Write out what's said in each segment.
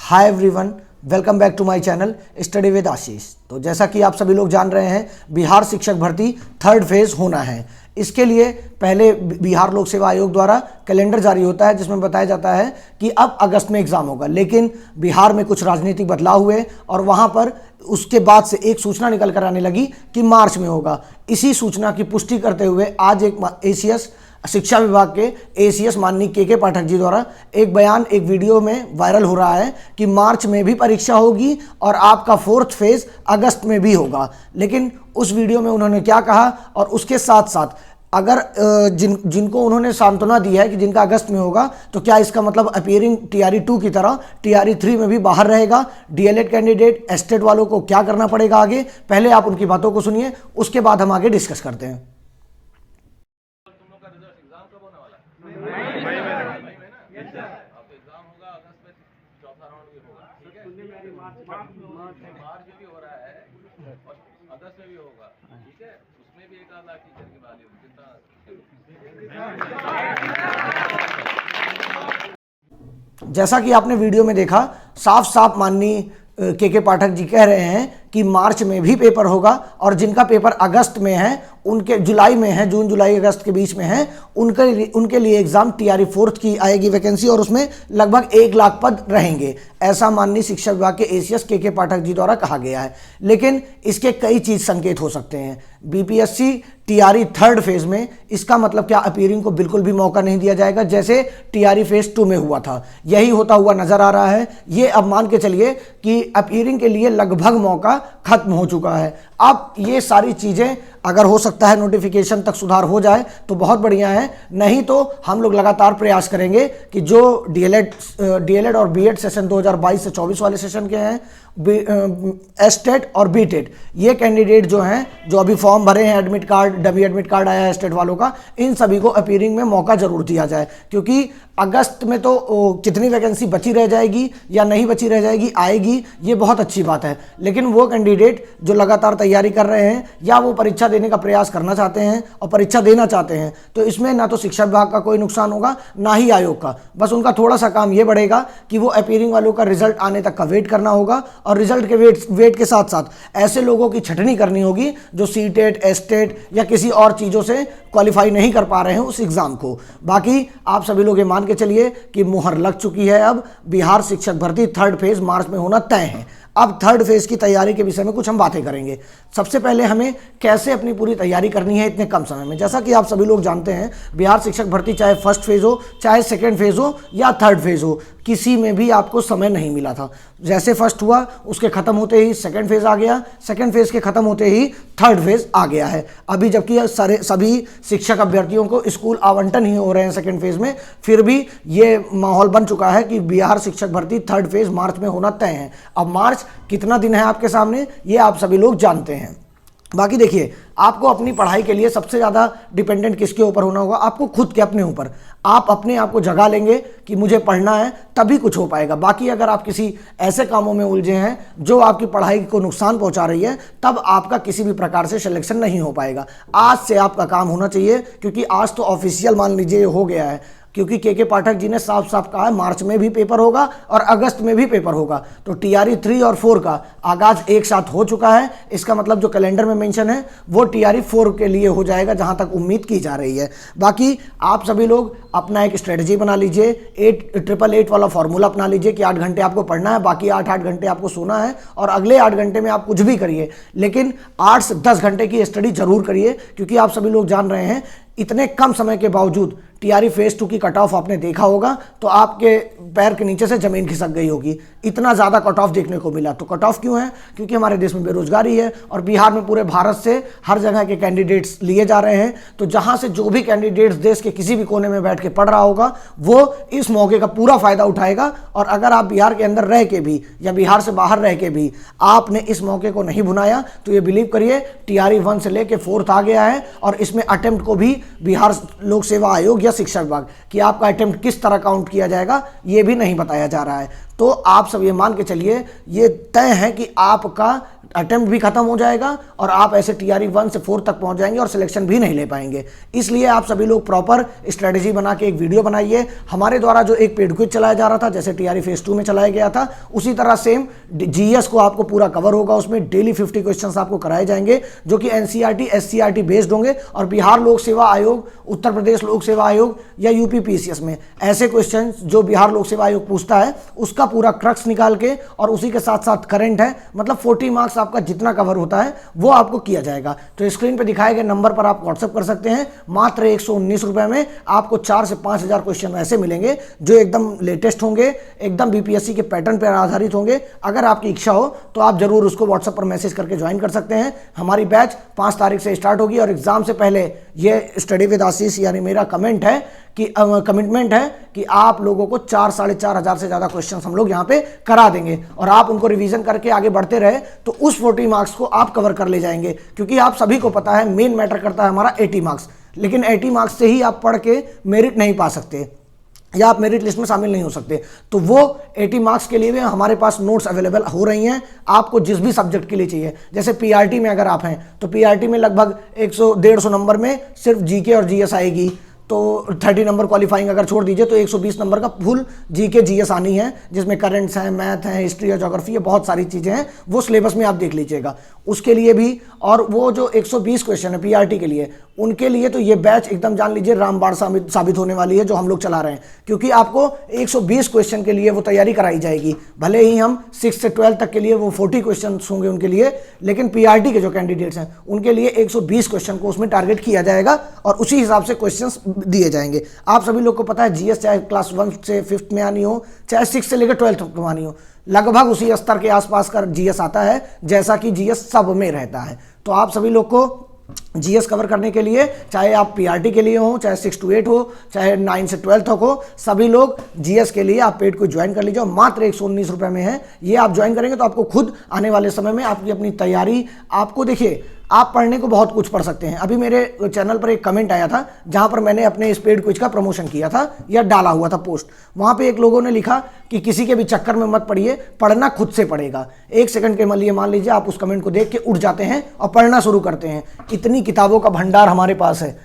Hi everyone, welcome back to my channel study with Ashish. तो जैसा कि आप सभी लोग जान रहे हैं, बिहार शिक्षक भर्ती थर्ड फेज होना है। इसके लिए पहले बिहार लोक सेवा आयोग द्वारा कैलेंडर जारी होता है जिसमें बताया जाता है कि अब अगस्त में एग्ज़ाम होगा, लेकिन बिहार में कुछ राजनीतिक बदलाव हुए और वहाँ पर उसके बाद से एक सूचना निकल कर आने लगी कि मार्च में होगा। इसी सूचना की पुष्टि करते हुए आज एक एसीएस शिक्षा विभाग के एसीएस माननीय के पाठक जी द्वारा एक बयान एक वीडियो में वायरल हो रहा है कि मार्च में भी परीक्षा होगी और आपका फोर्थ फेज अगस्त में भी होगा। लेकिन उस वीडियो में उन्होंने क्या कहा और उसके साथ साथ अगर जिनको उन्होंने सांत्वना दी है कि जिनका अगस्त में होगा, तो क्या इसका मतलब अपीयरिंग टीआरई 2 की तरह टीआरई 3 में भी बाहर रहेगा? डीएलएड कैंडिडेट एस्टेट वालों को क्या करना पड़ेगा आगे? पहले आप उनकी बातों को सुनिए, उसके बाद हम आगे डिस्कस करते हैं। मार्च भी हो रहा है और अगस्त में भी होगा, ठीक है। उसमें भी 1 लाख टीचर की बहाली होगी, चिंता। जैसा कि आपने वीडियो में देखा, साफ साफ माननीय के पाठक जी कह रहे हैं कि मार्च में भी पेपर होगा और जिनका पेपर अगस्त में है, उनके जुलाई में है, जून जुलाई अगस्त के बीच में है, उनके लिए एग्जाम टीआरई 4 की आएगी वैकेंसी और उसमें लगभग 1 लाख पद रहेंगे। ऐसा माननीय शिक्षा विभाग के एसीएस के पाठक जी द्वारा कहा गया है। लेकिन इसके कई चीज संकेत हो सकते हैं। बीपीएससी टीआरई थर्ड फेज में इसका मतलब क्या अपीयरिंग को बिल्कुल भी मौका नहीं दिया जाएगा जैसे टीआरई फेज 2 में हुआ था? यही होता हुआ नजर आ रहा है। ये अब मान के चलिए कि अपीयरिंग के लिए लगभग मौका खत्म हो चुका है। अब ये सारी चीजें अगर हो सकता है नोटिफिकेशन तक सुधार हो जाए तो बहुत बढ़िया है, नहीं तो हम लोग लगातार प्रयास करेंगे कि जो डीएलएड और बीएड सेशन 2022 से 24 वाले सेशन के हैं, एस्टेट और बीटेट, ये कैंडिडेट जो हैं, जो अभी फॉर्म भरे हैं, admit card, dummy admit card आया है एस्टेट वालों का, इन सभी को अपीयरिंग में मौका जरूर दिया जाए। क्योंकि अगस्त में तो कितनी वैकेंसी बची रह जाएगी या नहीं बची रह जाएगी, आएगी, ये बहुत अच्छी बात है। लेकिन वो कैंडिडेट जो लगातार तैयारी कर रहे हैं या वो परीक्षा देने का प्रयास करना चाहते हैं और परीक्षा देना चाहते हैं, तो इसमें ना तो शिक्षा विभाग का कोई नुकसान होगा ना ही आयोग का। बस उनका थोड़ा सा काम ये बढ़ेगा कि वो अपीयरिंग वालों का रिजल्ट आने तक का वेट करना होगा और रिजल्ट के वेट के साथ साथ ऐसे लोगों की छटनी करनी होगी जो सीटेट, एस्टेट या किसी और चीज़ों से क्वालिफाई नहीं कर पा रहे हैं उस एग्ज़ाम को। बाकी आप सभी लोग ये मान के चलिए कि मुहर लग चुकी है। अब बिहार शिक्षक भर्ती थर्ड फेज मार्च में होना तय है। अब थर्ड फेज की तैयारी के विषय में कुछ हम बातें करेंगे। सबसे पहले हमें कैसे अपनी पूरी तैयारी करनी है इतने कम समय में। जैसा कि आप सभी लोग जानते हैं, बिहार शिक्षक भर्ती चाहे फर्स्ट फेज हो, चाहे सेकेंड फेज हो या थर्ड फेज हो, किसी में भी आपको समय नहीं मिला था। जैसे फर्स्ट हुआ, उसके खत्म होते ही सेकेंड फेज आ गया, सेकेंड फेज के खत्म होते ही थर्ड फेज आ गया है। अभी जबकि सभी शिक्षक अभ्यर्थियों को स्कूल आवंटन ही हो रहे हैं सेकेंड फेज में, फिर भी ये माहौल बन चुका है कि बिहार शिक्षक भर्ती थर्ड फेज मार्च में होना तय है। अब मार्च कितना दिन है आपके सामने, ये आप सभी लोग जानते हैं। बाकी देखिए, आपको अपनी पढ़ाई के लिए सबसे ज़्यादा डिपेंडेंट किसके ऊपर होना होगा? आपको खुद के अपने ऊपर। आप अपने आप को जगा लेंगे कि मुझे पढ़ना है, तभी कुछ हो पाएगा। बाकी अगर आप किसी ऐसे कामों में उलझे हैं जो आपकी पढ़ाई को नुकसान पहुंचा रही है, तब आपका किसी भी प्रकार से सिलेक्शन नहीं हो पाएगा। आज से आपका काम होना चाहिए, क्योंकि आज तो ऑफिशियल मान लीजिए हो गया है, क्योंकि के पाठक जी ने साफ साफ कहा है मार्च में भी पेपर होगा और अगस्त में भी पेपर होगा। तो टीआरई 3 और 4 का आगाज एक साथ हो चुका है। इसका मतलब जो कैलेंडर में मेंशन है वो टीआरई 4 के लिए हो जाएगा, जहां तक उम्मीद की जा रही है। बाकी आप सभी लोग अपना एक स्ट्रेटजी बना लीजिए, 8-8-8 वाला फॉर्मूला अपना लीजिए कि 8 घंटे आपको पढ़ना है, बाकी 8-8 घंटे आपको सोना है और अगले 8 घंटे में आप कुछ भी करिए, लेकिन 8 से 10 घंटे की स्टडी जरूर करिए। क्योंकि आप सभी लोग जान रहे हैं, इतने कम समय के बावजूद टीआरई फेज 2 की कट ऑफ आपने देखा होगा तो आपके पैर के नीचे से जमीन खिसक गई होगी। इतना ज़्यादा कट ऑफ देखने को मिला। तो कट ऑफ क्यों है? क्योंकि हमारे देश में बेरोजगारी है और बिहार में पूरे भारत से हर जगह के कैंडिडेट्स लिए जा रहे हैं। तो जहां से जो भी कैंडिडेट्स देश के किसी भी कोने में बैठ के पढ़ रहा होगा, वो इस मौके का पूरा फायदा उठाएगा। और अगर आप बिहार के अंदर रह के भी या बिहार से बाहर रह के भी आपने इस मौके को नहीं भुनाया, तो ये बिलीव करिए टीआरई 1 से लेके 4th आ गया है और इसमें अटेम्प्ट को भी बिहार लोक सेवा आयोग या शिक्षा विभाग कि आपका अटेम्प्ट किस तरह काउंट किया जाएगा, ये भी नहीं बताया जा रहा है। तो आप सब ये मान के चलिए, ये तय है कि आपका अटेम्प्ट भी खत्म हो जाएगा और आप ऐसे TRE 1 से 4 तक पहुंच जाएंगे और सिलेक्शन भी नहीं ले पाएंगे। इसलिए आप सभी लोग प्रॉपर स्ट्रेटेजी बना के एक वीडियो बनाइए। हमारे द्वारा जो एक पेड क्विज चलाया जा रहा था, जैसे TRE फेज 2 में चलाया गया था, उसी तरह सेम GS को आपको पूरा कवर होगा। उसमें डेली 50 क्वेश्चन आपको कराए जाएंगे जो कि NCERT SCERT बेस्ड होंगे और बिहार लोक सेवा आयोग, उत्तर प्रदेश लोक सेवा आयोग या UP PCS में ऐसे क्वेश्चन जो बिहार लोक सेवा आयोग पूछता है उसका पूरा क्रक्स निकाल के और उसी के साथ साथ करंट है, मतलब 40 मार्क्स आपका जितना कवर होता है वो आपको किया जाएगा। तो स्क्रीन पे दिखाए गए नंबर पर आप व्हाट्सएप कर सकते हैं। मात्र 119 रुपए में आपको 4 से 5 हजार क्वेश्चन ऐसे मिलेंगे जो एकदम लेटेस्ट होंगे, एकदम BPSC के पैटर्न पर आधारित होंगे। अगर आपकी इच्छा हो तो आप जरूर उसको व्हाट्सएप पर मैसेज करके ज्वाइन कर सकते हैं। हमारी बैच 5 तारीख से स्टार्ट होगी और एग्जाम से पहले ये स्टडी विद आशीष यानी मेरा कमिटमेंट है कि आप लोगों को 4-4.5 हजार से ज्यादा क्वेश्चंस हम लोग यहाँ पे करा देंगे और आप उनको रिवीजन करके आगे बढ़ते रहे तो उस 40 मार्क्स को आप कवर कर ले जाएंगे। क्योंकि आप सभी को पता है मेन मैटर करता है हमारा 80 मार्क्स, लेकिन 80 मार्क्स से ही आप पढ़ के मेरिट नहीं पा सकते या आप मेरिट लिस्ट में शामिल नहीं हो सकते। तो वो 80 मार्क्स के लिए भी हमारे पास नोट्स अवेलेबल हो रही हैं आपको जिस भी सब्जेक्ट के लिए चाहिए। जैसे PRT में अगर आप हैं तो PRT में लगभग 100-150 नंबर में सिर्फ GK और GS आएगी, तो 30 नंबर क्वालिफाइंग अगर छोड़ दीजिए तो 120 नंबर का फुल GK GS आनी है, जिसमें करंट्स हैं, मैथ है, हिस्ट्री और ज्योग्राफी है, बहुत सारी चीज़ें हैं। वो सिलेबस में आप देख लीजिएगा उसके लिए भी। और वो जो 120 क्वेश्चन है PRT के लिए, उनके लिए तो ये बैच एकदम जान लीजिए रामबाण साबित होने वाली है जो हम लोग चला रहे हैं। क्योंकि आपको 120 क्वेश्चन के लिए वो तैयारी कराई जाएगी। भले ही हम 6 से 12 तक के लिए वो 40 क्वेश्चन होंगे उनके लिए, लेकिन PRT के जो कैंडिडेट्स हैं उनके लिए 120 क्वेश्चन को उसमें टारगेट किया जाएगा और उसी हिसाब से क्वेश्चन दिए जाएंगे। आप सभी लोग को पता है GS चाहे क्लास 1 से 5th में आनी हो, चाहे 6 से लेकर 12th तक आनी हो, लगभग उसी स्तर के आसपास का GS आता है जैसा कि GS सब में रहता है। तो आप सभी लोग को GS कवर करने के लिए, चाहे आप PRT के लिए हो, चाहे 6 to 8 हो, चाहे 9 से 12 तक हो, सभी लोग GS के लिए आप पेड को ज्वाइन कर लीजिए। मात्र 119 रुपए में है। ये आप ज्वाइन करेंगे तो आपको खुद आने वाले समय में आपकी अपनी तैयारी, आपको देखिए आप पढ़ने को बहुत कुछ पढ़ सकते हैं। अभी मेरे चैनल पर एक कमेंट आया था जहां पर मैंने अपने इस पेड क्विज का प्रमोशन किया था या डाला हुआ था पोस्ट। वहां पे एक लोगों ने लिखा कि किसी के भी चक्कर में मत पड़िए, पढ़ना खुद से पड़ेगा। 1 सेकंड के लिए मान लीजिए आप उस कमेंट को देख के उठ जाते हैं और पढ़ना शुरू करते हैं। इतनी किताबों का भंडार हमारे पास है।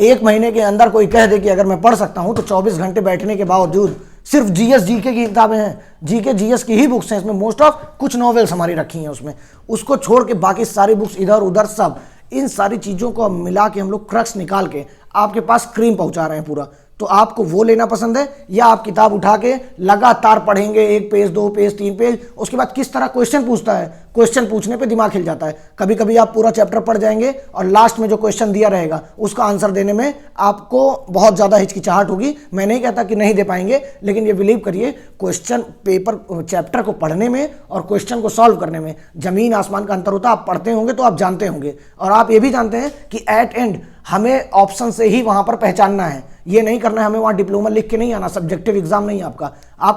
1 महीने के अंदर कोई कह दे कि अगर मैं पढ़ सकता हूं तो 24 घंटे बैठने के बावजूद सिर्फ GS GK की किताबें हैं, GK GS की ही बुक्स हैं। इसमें मोस्ट ऑफ कुछ नॉवेल्स हमारी रखी हैं उसमें, उसको छोड़ के बाकी सारी बुक्स इधर उधर सब, इन सारी चीज़ों को मिला के हम लोग क्रक्स निकाल के आपके पास क्रीम पहुंचा रहे हैं पूरा। तो आपको वो लेना पसंद है या आप किताब उठा के लगातार पढ़ेंगे 1 पेज 2 पेज 3 पेज, उसके बाद किस तरह क्वेश्चन पूछता है, क्वेश्चन पूछने पे दिमाग हिल जाता है। कभी कभी आप पूरा चैप्टर पढ़ जाएंगे और लास्ट में जो क्वेश्चन दिया रहेगा उसका आंसर देने में आपको बहुत ज़्यादा हिचकिचाहट होगी। मैं नहीं कहता कि नहीं दे पाएंगे, लेकिन ये बिलीव करिए क्वेश्चन पेपर चैप्टर को पढ़ने में और क्वेश्चन को सॉल्व करने में जमीन आसमान का अंतर होता है। आप पढ़ते होंगे तो आप जानते होंगे, और आप ये भी जानते हैं कि एट एंड हमें ऑप्शन से ही वहां पर पहचानना है। ये नहीं करना है हमें वहां डिप्लोमा लिख के नहीं आना। सब्जेक्टिव एग्जाम नहीं आपका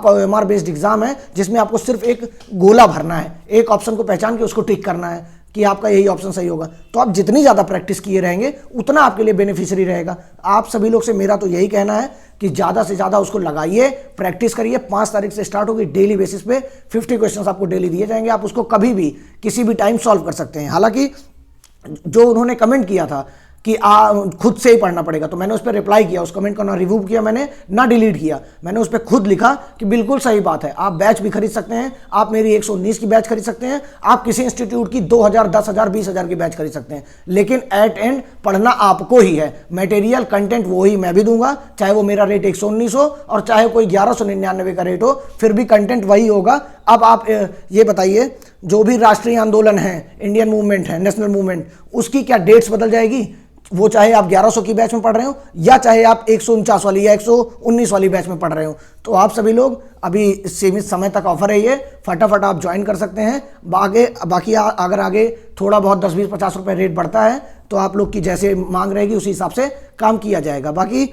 OMR बेस्ड एग्जाम है जिसमें आपको सिर्फ एक गोला भरना है, एक ऑप्शन को पहचान के उसको टिक करना है कि आपका यही ऑप्शन सही होगा। तो आप जितनी ज़्यादा प्रैक्टिस किए रहेंगे उतना आपके लिए बेनिफिशियरी रहेगा। आप सभी लोग से मेरा तो यही कहना है कि ज़्यादा से ज़्यादा उसको लगाइए, प्रैक्टिस करिए। 5 तारीख से स्टार्ट होगी, डेली बेसिस पे 50 क्वेश्चंस आपको डेली दिए जाएंगे। आप उसको कभी भी किसी भी टाइम सॉल्व कर सकते हैं। हालांकि जो उन्होंने कमेंट किया था कि खुद से ही पढ़ना पड़ेगा, तो मैंने उस पर रिप्लाई किया, उस कमेंट को ना रिव्यू किया मैंने, ना डिलीट किया। मैंने उस पर खुद लिखा कि बिल्कुल सही बात है, आप बैच भी खरीद सकते हैं, आप मेरी 119 की बैच खरीद सकते हैं, आप किसी इंस्टीट्यूट की 2000, 10,000, 20,000 की बैच खरीद सकते हैं, लेकिन एट एंड पढ़ना आपको ही है। मटेरियल कंटेंट वो ही मैं भी दूंगा, चाहे वो मेरा रेट 119 हो और चाहे कोई 1199 का रेट हो, फिर भी कंटेंट वही होगा। अब आप ये बताइए, जो भी राष्ट्रीय आंदोलन है, इंडियन मूवमेंट है, नेशनल मूवमेंट, उसकी क्या डेट्स बदल जाएगी? वो चाहे आप 1100 की बैच में पढ़ रहे हो या चाहे आप 149 वाली या 119 वाली बैच में पढ़ रहे हो। तो आप सभी लोग अभी सीमित समय तक ऑफर है, ये फटाफट आप ज्वाइन कर सकते हैं। बाकी अगर आगे थोड़ा बहुत 10, 20, 50 रुपए रेट बढ़ता है तो आप लोग की जैसे मांग रहेगी उसी हिसाब से काम किया जाएगा। बाकी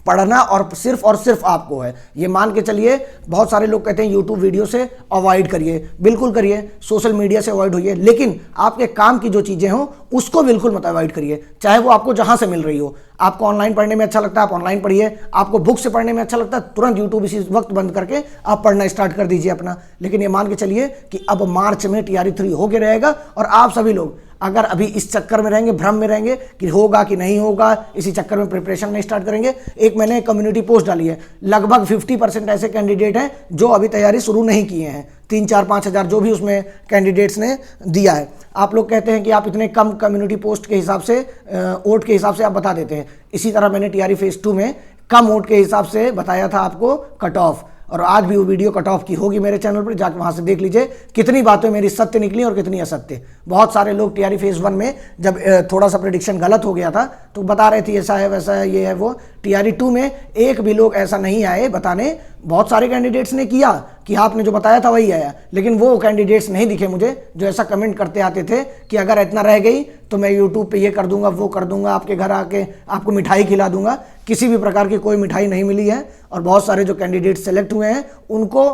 पढ़ना और सिर्फ आपको है। ये मान के चलिए, बहुत सारे लोग कहते हैं यूट्यूब वीडियो से अवॉइड करिए, बिल्कुल करिए, सोशल मीडिया से अवॉइड होइए, लेकिन आपके काम की जो चीज़ें हों उसको बिल्कुल मत अवॉइड करिए, चाहे वो आपको जहाँ से मिल रही हो। आपको ऑनलाइन पढ़ने में अच्छा लगता है आप ऑनलाइन पढ़िए, आपको बुक से पढ़ने में अच्छा लगता है तुरंत यूट्यूब इसी वक्त बंद करके आप पढ़ना स्टार्ट कर दीजिए अपना। लेकिन ये मान के चलिए कि अब मार्च में TRE 3 होके रहेगा और आप सभी लोग अगर अभी इस चक्कर में रहेंगे, भ्रम में रहेंगे कि होगा कि नहीं होगा, इसी चक्कर में प्रिपरेशन नहीं स्टार्ट करेंगे। एक मैंने कम्युनिटी पोस्ट डाली है, लगभग 50% ऐसे कैंडिडेट हैं जो अभी तैयारी शुरू नहीं किए हैं, 3, 4, 5 हज़ार जो भी उसमें कैंडिडेट्स ने दिया है। आप लोग कहते हैं कि आप इतने कम कम्युनिटी पोस्ट के हिसाब से, वोट के हिसाब से आप बता देते हैं। इसी तरह मैंने TRE फेज 2 में कम वोट के हिसाब से बताया था आपको कट ऑफ, और आज भी वो वीडियो कट ऑफ की होगी मेरे चैनल पर, जाकर वहाँ से देख लीजिए कितनी बातें मेरी सत्य निकली और कितनी असत्य। बहुत सारे लोग TRE फेज 1 में जब थोड़ा सा प्रेडिक्शन गलत हो गया था तो बता रहे थे ऐसा है वैसा है ये है वो। TRE 2 में एक भी लोग ऐसा नहीं आए बताने, बहुत सारे कैंडिडेट्स ने किया कि आपने जो बताया था वही आया, लेकिन वो कैंडिडेट्स नहीं दिखे मुझे जो ऐसा कमेंट करते आते थे कि अगर इतना रह गई तो मैं यूट्यूब पे ये कर दूंगा वो कर दूंगा, आपके घर आके आपको मिठाई खिला दूंगा। किसी भी प्रकार की कोई मिठाई नहीं मिली है, और बहुत सारे जो कैंडिडेट सेलेक्ट हुए हैं उनको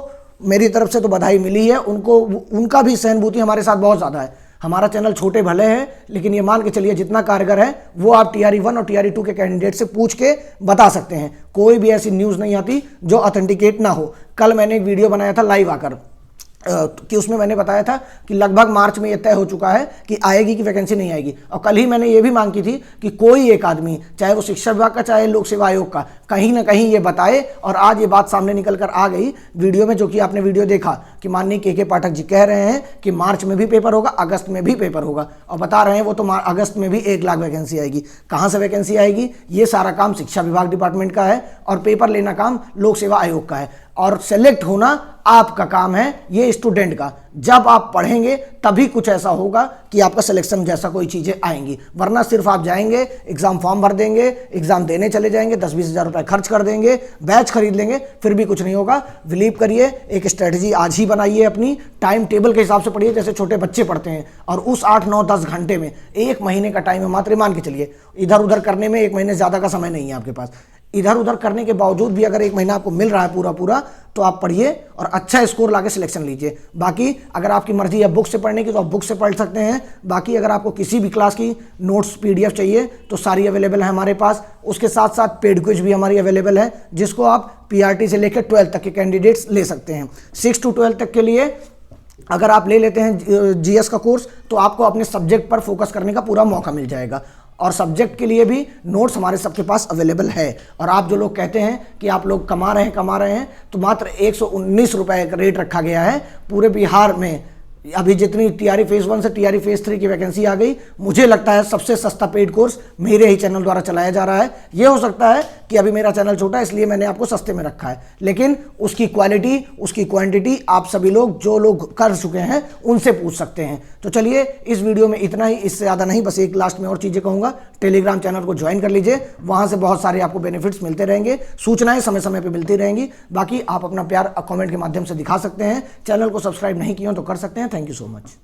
मेरी तरफ से तो बधाई मिली है, उनको उनका भी सहानुभूति हमारे साथ बहुत ज़्यादा है। हमारा चैनल छोटे भले हैं, लेकिन ये मान के चलिए जितना कारगर है वो आप TRE 1 और TRE 2 के कैंडिडेट से पूछ के बता सकते हैं। कोई भी ऐसी न्यूज़ नहीं आती जो ऑथेंटिकेट ना हो। कल मैंने एक वीडियो बनाया था लाइव आकर कि उसमें मैंने बताया था कि लगभग मार्च में ये तय हो चुका है कि आएगी कि वैकेंसी नहीं आएगी। और कल ही मैंने ये भी मांग की थी कि कोई एक आदमी, चाहे वो शिक्षा विभाग का चाहे लोक सेवा आयोग का, कहीं ना कहीं ये बताए, और आज ये बात सामने निकल कर आ गई वीडियो में, जो कि आपने वीडियो देखा कि माननीय KK पाठक जी कह रहे हैं कि मार्च में भी पेपर होगा, अगस्त में भी पेपर होगा, और बता रहे हैं वो तो अगस्त में भी 1 लाख वैकेंसी आएगी। कहाँ से वैकेंसी आएगी? ये सारा काम शिक्षा विभाग डिपार्टमेंट का है और पेपर लेना काम लोक सेवा आयोग का है, और सेलेक्ट होना आपका काम है, ये स्टूडेंट का। जब आप पढ़ेंगे तभी कुछ ऐसा होगा कि आपका सिलेक्शन जैसा कोई चीज़ें आएंगी, वरना सिर्फ आप जाएंगे, एग्जाम फॉर्म भर देंगे, एग्जाम देने चले जाएंगे, 10-20 हज़ार रुपये खर्च कर देंगे, बैच खरीद लेंगे, फिर भी कुछ नहीं होगा। बिलीव करिए, एक स्ट्रेटजी आज ही बनाइए, अपनी टाइम टेबल के हिसाब से पढ़िए जैसे छोटे बच्चे पढ़ते हैं, और उस 8, 9, 10 घंटे में 1 महीने का टाइम है मात्र। मान के चलिए इधर उधर करने में 1 महीने ज़्यादा का समय नहीं है आपके पास। इधर उधर करने के बावजूद भी अगर 1 महीना आपको मिल रहा है पूरा तो आप पढ़िए और अच्छा स्कोर लाके सिलेक्शन लीजिए। बाकी अगर आपकी मर्जी है बुक से पढ़ने की तो आप बुक से पढ़ सकते हैं। बाकी अगर आपको किसी भी क्लास की नोट्स PDF चाहिए तो सारी अवेलेबल है हमारे पास। उसके साथ साथ पेड क्विज भी हमारी अवेलेबल है, जिसको आप PRT से लेकर 12th तक के कैंडिडेट्स ले सकते हैं। 6 to 12 तक के लिए अगर आप ले लेते हैं GS का कोर्स तो आपको अपने सब्जेक्ट पर फोकस करने का पूरा मौका मिल जाएगा, और सब्जेक्ट के लिए भी नोट्स हमारे सबके पास अवेलेबल है। और आप जो लोग कहते हैं कि आप लोग कमा रहे हैं तो मात्र 119 रुपये का रेट रखा गया है पूरे बिहार में। अभी जितनी TRE फेज 1 से TRE फेज 3 की वैकेंसी आ गई, मुझे लगता है सबसे सस्ता पेड कोर्स मेरे ही चैनल द्वारा चलाया जा रहा है। ये हो सकता है कि अभी मेरा चैनल छोटा है इसलिए मैंने आपको सस्ते में रखा है, लेकिन उसकी क्वालिटी उसकी क्वांटिटी आप सभी लोग जो लोग कर चुके हैं उनसे पूछ सकते हैं। तो चलिए इस वीडियो में इतना ही, इससे ज़्यादा नहीं। बस एक लास्ट में और चीज़ें कहूँगा, टेलीग्राम चैनल को ज्वाइन कर लीजिए, वहाँ से बहुत सारे आपको बेनिफिट्स मिलते रहेंगे, सूचनाएं समय समय पर मिलती रहेंगी। बाकी आप अपना प्यार कमेंट के माध्यम से दिखा सकते हैं। चैनल को सब्सक्राइब नहीं किया तो कर सकते हैं। Thank you so much.